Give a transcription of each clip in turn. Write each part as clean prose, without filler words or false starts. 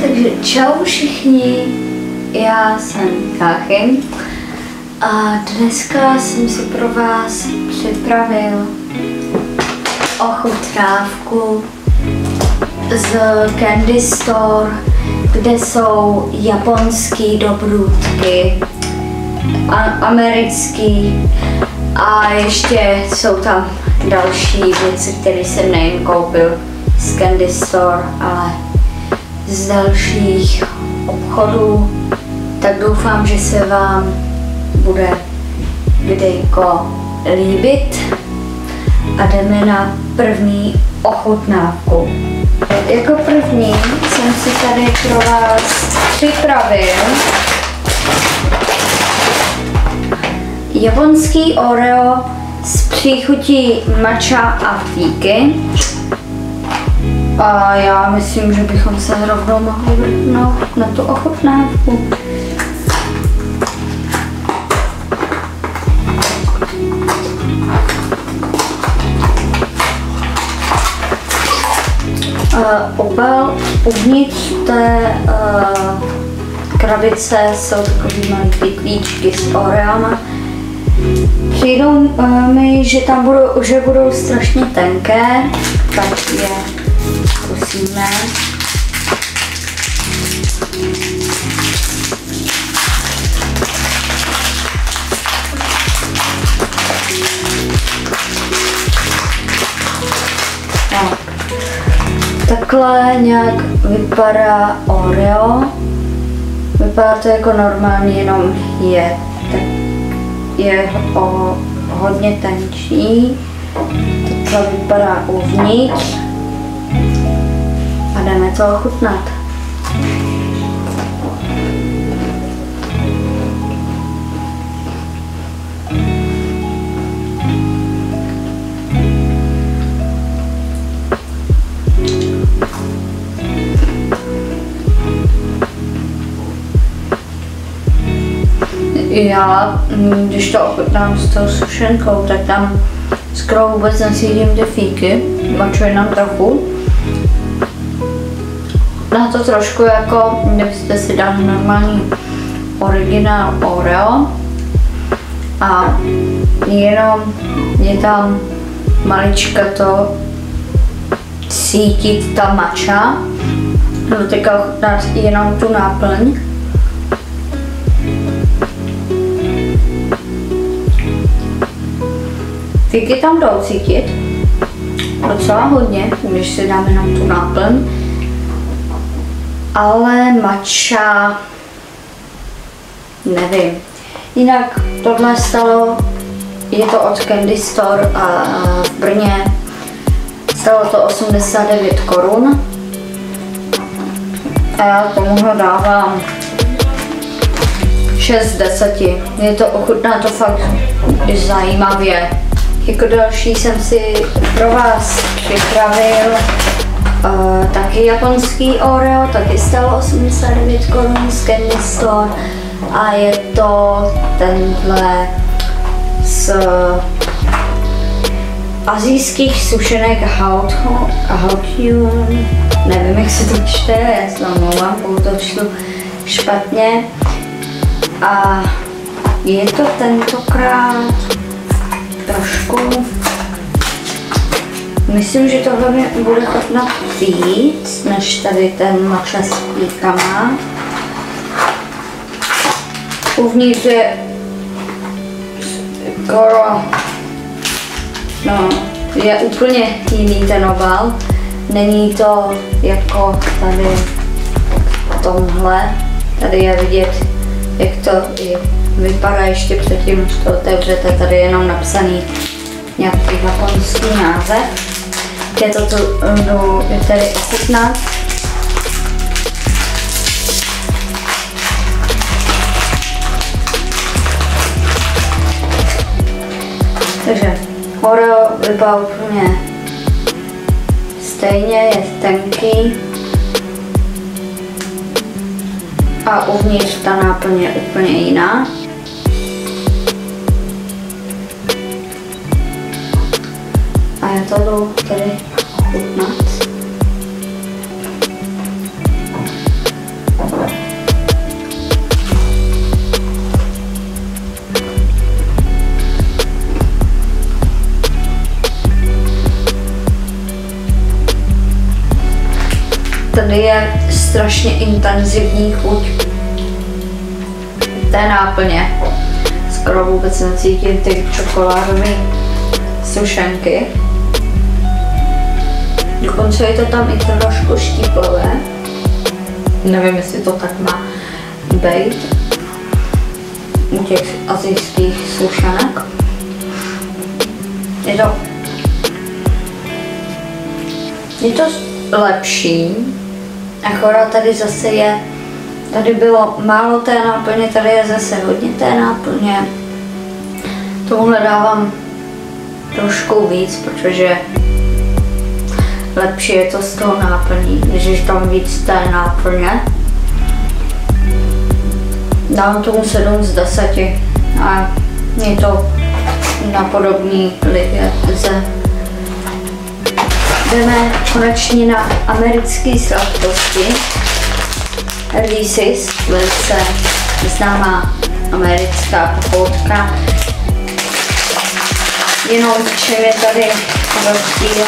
Takže čau všichni, já jsem Jáchym a dneska jsem si pro vás připravil ochutnávku z Candy Store, kde jsou japonský dobrůdky, americký a ještě jsou tam další věci, které jsem nejen koupil z Candy Store, ale z dalších obchodů. Tak doufám, že se vám bude videjko líbit a jdeme na první ochutnávku. Jako první jsem si tady pro vás připravil japonský Oreo s příchutí matcha a fíky. A já myslím, že bychom se rovnou mohli vrhnout na tu ochutnávku. Obal uvnitř té krabice jsou takový malý pytlíčky s Oreama. Přijdou mi, že tam budou strašně tenké, tak je zkusíme. No. Takhle nějak vypadá Oreo. Vypadá to jako normální, jenom je hodně tenčí. Takhle vypadá uvnitř. A jdeme to ochutnat. Já, když to ochutnám s tou sušenkou, tak tam skoro vůbec necítím ty fíky, matchu jenom trochu. Na to trošku jako, kdybyste si dali normální originál Oreo a jenom je tam malička to cítit ta matcha. Budu teďka ochutnat jenom tu náplň. Fíky tam jdou cítit docela hodně, když si dáme jenom tu náplň. Ale matcha, nevím. Jinak tohle je to od Candy Store v Brně. Stalo to 89 korun. A já tomuhle dávám 6 z 10. Ochutná to fakt zajímavě. Jako další jsem si pro vás připravil taky japonský Oreo, taky stalo 89 korun z Candy Store a je to tenhle z asijských sušenek Haotyun, nevím, jak se to čte, já se omlouvám, pokud to čtu špatně. A je to tentokrát trošku, myslím, že tohle mi bude chutnat víc, než tady ten matcha s fíkama. Uvnitř je skoro, no, je úplně jiný ten obal. Není to jako tady v tomhle. Tady je vidět, jak to vypadá ještě předtím, než to otevřete. Tady je jenom napsaný nějaký japonský název. Je to tu jdu tady ochutnat. Takže Oreo vypadá úplně stejně, je tenký. A uvnitř ta náplň je úplně jiná. A já to jdu tady ochutnat. Tady je strašně intenzivní chuť té náplně. Skoro vůbec necítím ty čokoládové sušenky. Dokonce je to tam i trošku štíplavé. Nevím, jestli to tak má být u těch asijských sušenek. Je to lepší, akorát tady zase je, tady bylo málo té náplně, tady je zase hodně té náplně. Tomuhle dávám trošku víc, protože lepší je to z toho náplní, když je tam víc té náplně. Dám tomu 7 z 10 a je to na podobný lize. Jdeme konečně na americké sladkosti. Reese's, velice známá americká pochoutka. Jenom v čem je tady rozdíl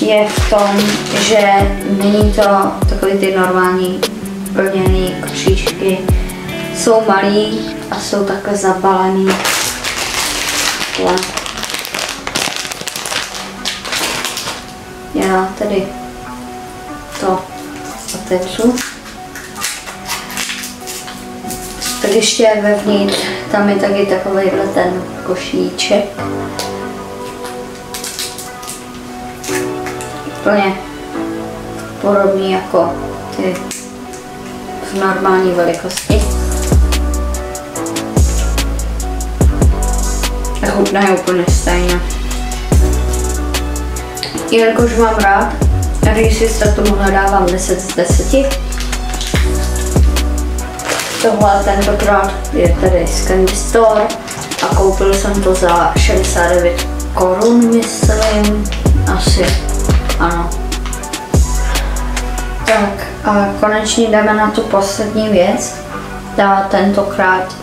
je v tom, že není to takový ty normální plněný košíčky. Jsou malý a jsou takhle zabalený. Já tady to otevřu. Tak ještě vevnitř, tam je taky takovýhle ten košíček. Úplně podobný jako ty v normální velikosti. A chutná je úplně stejně. Jelikož mám rád Reese's, tak tomuhle dávám 10 z 10. Tohle tentokrát je tady z Candy Store a koupil jsem to za 69 korun, myslím. Asi, ano. Tak a konečně jdeme na tu poslední věc. Ta tentokrát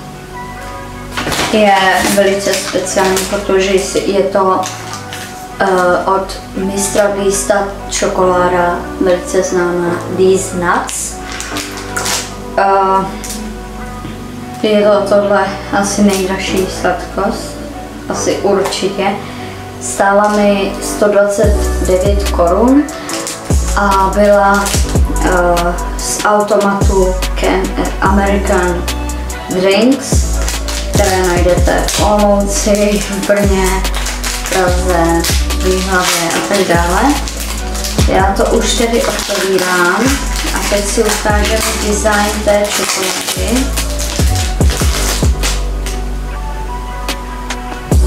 je velice speciální, protože je to od Mr. Beasta čokoláda, velice známá These Nuts. Je to tohle asi nejdražší sladkost, asi určitě. Stála mi 129 korun a byla z automatu American Drinks, které najdete v Olomouci, v Brně, v Praze, v Jihlavě a tak dále. Já to už tedy otevírám a teď si ukážeme design té čokolády.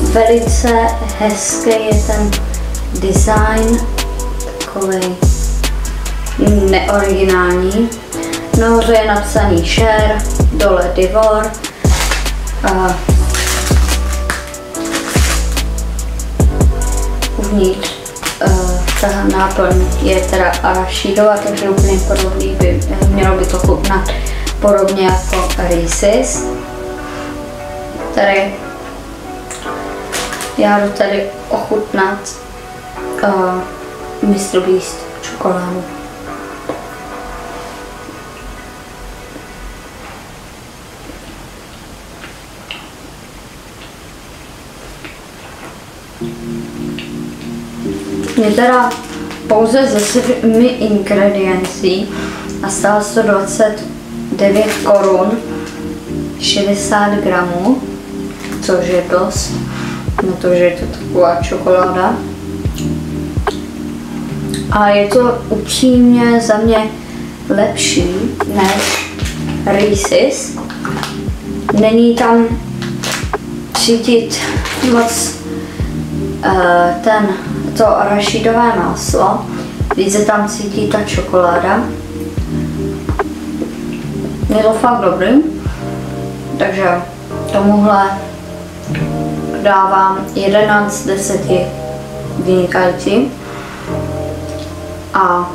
Velice hezký je ten design, takový neoriginální. Nahoře je napsaný Share, dole Devor. Uvnitř ta náplň je teda arašidová, takže úplně podobný mělo by to chutnat podobně jako Reese's. Tady já jdu tady ochutnat Mr. Beast čokoládu. Je teda pouze ze 7 ingrediencí a stál 129 korun, 60 gramů, což je dost, na to, že je to taková čokoláda. A je to upřímně za mě lepší než Reese's. Není tam cítit moc to arašidové máslo, víc se tam cítí ta čokoláda. Je to fakt dobrý, takže tomuhle dávám 11 z 10 vynikající. A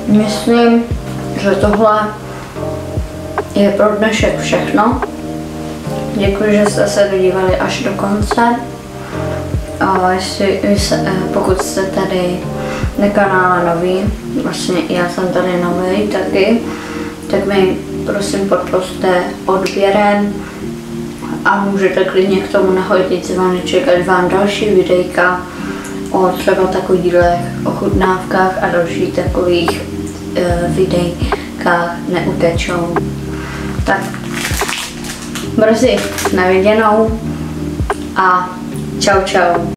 myslím, že tohle je pro dnešek všechno. Děkuji, že jste se dodívali až do konce. A pokud jste tady na kanále nový, vlastně já jsem tady nový taky, tak mi prosím podpořte odběrem a můžete klidně k tomu nahodit zvoneček, ať vám další videjka o třeba takových ochutnávkách a dalších takových videjkách neutečou. Tak brzy na viděnou a čau čau.